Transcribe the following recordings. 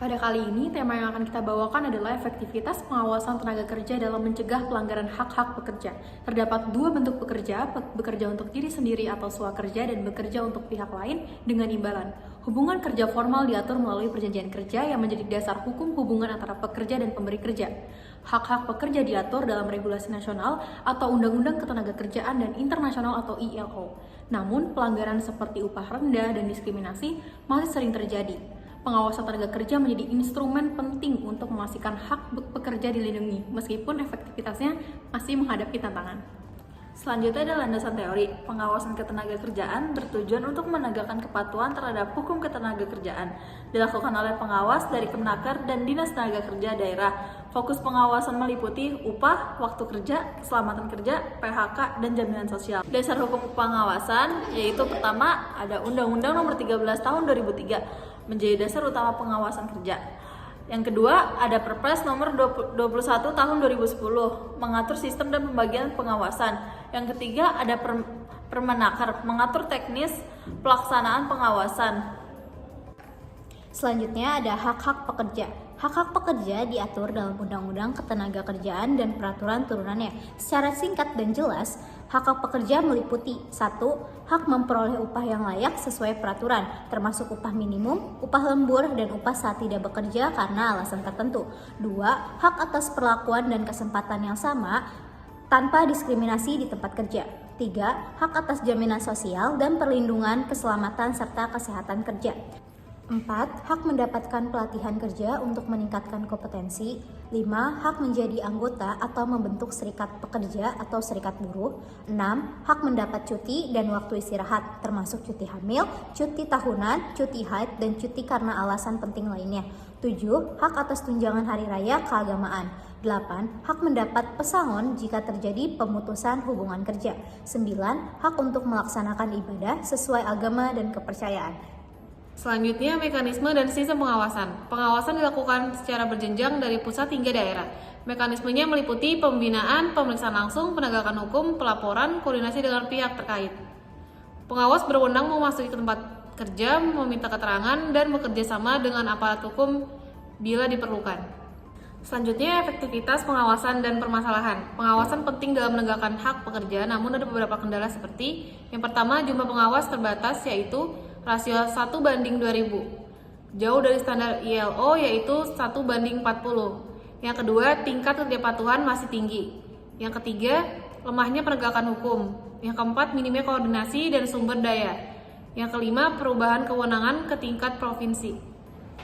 Pada kali ini, tema yang akan kita bawakan adalah efektivitas pengawasan tenaga kerja dalam mencegah pelanggaran hak-hak pekerja. Terdapat dua bentuk bekerja untuk diri sendiri atau swakerja dan bekerja untuk pihak lain dengan imbalan. Hubungan kerja formal diatur melalui perjanjian kerja yang menjadi dasar hukum hubungan antara pekerja dan pemberi kerja. Hak-hak pekerja diatur dalam regulasi nasional atau Undang-Undang Ketenagakerjaan dan Internasional atau ILO. Namun, pelanggaran seperti upah rendah dan diskriminasi masih sering terjadi. Pengawasan tenaga kerja menjadi instrumen penting untuk memastikan hak pekerja dilindungi, meskipun efektivitasnya masih menghadapi tantangan. Selanjutnya ada landasan teori. Pengawasan ketenagakerjaan bertujuan untuk menegakkan kepatuhan terhadap hukum ketenagakerjaan. Dilakukan oleh pengawas dari Kemenaker dan Dinas Tenaga Kerja daerah. Fokus pengawasan meliputi upah, waktu kerja, keselamatan kerja, PHK, dan jaminan sosial. Dasar hukum pengawasan yaitu pertama ada Undang-Undang Nomor 13 Tahun 2003 menjadi dasar utama pengawasan kerja. Yang kedua, ada Perpres nomor 21 tahun 2010 mengatur sistem dan pembagian pengawasan. Yang ketiga, ada Permenaker mengatur teknis pelaksanaan pengawasan. Selanjutnya ada hak-hak pekerja. Hak-hak pekerja diatur dalam Undang-Undang Ketenagakerjaan dan peraturan turunannya. Secara singkat dan jelas, hak-hak pekerja meliputi 1. Hak memperoleh upah yang layak sesuai peraturan, termasuk upah minimum, upah lembur, dan upah saat tidak bekerja karena alasan tertentu. 2. Hak atas perlakuan dan kesempatan yang sama tanpa diskriminasi di tempat kerja. 3. Hak atas jaminan sosial dan perlindungan keselamatan serta kesehatan kerja. 4. Hak mendapatkan pelatihan kerja untuk meningkatkan kompetensi. 5. Hak menjadi anggota atau membentuk serikat pekerja atau serikat buruh. 6. Hak mendapat cuti dan waktu istirahat, termasuk cuti hamil, cuti tahunan, cuti haid, dan cuti karena alasan penting lainnya. 7. Hak atas tunjangan hari raya keagamaan. 8. Hak mendapat pesangon jika terjadi pemutusan hubungan kerja. 9. Hak untuk melaksanakan ibadah sesuai agama dan kepercayaan. Selanjutnya, mekanisme dan sistem pengawasan. Pengawasan dilakukan secara berjenjang dari pusat hingga daerah. Mekanismenya meliputi pembinaan, pemeriksaan langsung, penegakan hukum, pelaporan, koordinasi dengan pihak terkait. Pengawas berwenang memasuki ke tempat kerja, meminta keterangan, dan bekerja sama dengan aparat hukum bila diperlukan. Selanjutnya, efektivitas pengawasan dan permasalahan. Pengawasan penting dalam menegakkan hak pekerja, namun ada beberapa kendala seperti yang pertama, jumlah pengawas terbatas, yaitu rasio 1:2000, jauh dari standar ILO yaitu 1:40. Yang kedua, tingkat ketidakpatuhan masih tinggi. Yang ketiga, lemahnya penegakan hukum. Yang keempat, minimnya koordinasi dan sumber daya. Yang kelima, perubahan kewenangan ke tingkat provinsi.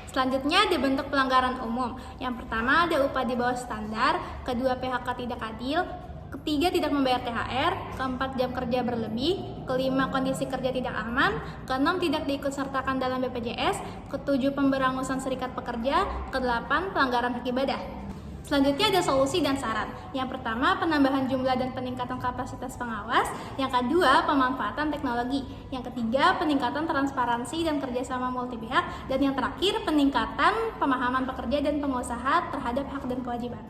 Selanjutnya ada bentuk pelanggaran umum. Yang pertama ada upah di bawah standar, kedua PHK tidak adil, ketiga tidak membayar THR, keempat jam kerja berlebih, kelima kondisi kerja tidak aman, keenam tidak diikutsertakan dalam BPJS, ketujuh pemberangusan serikat pekerja, kedelapan pelanggaran hak ibadah. Selanjutnya ada solusi dan saran. Yang pertama penambahan jumlah dan peningkatan kapasitas pengawas, yang kedua pemanfaatan teknologi, yang ketiga peningkatan transparansi dan kerjasama multi pihak, dan yang terakhir peningkatan pemahaman pekerja dan pengusaha terhadap hak dan kewajiban.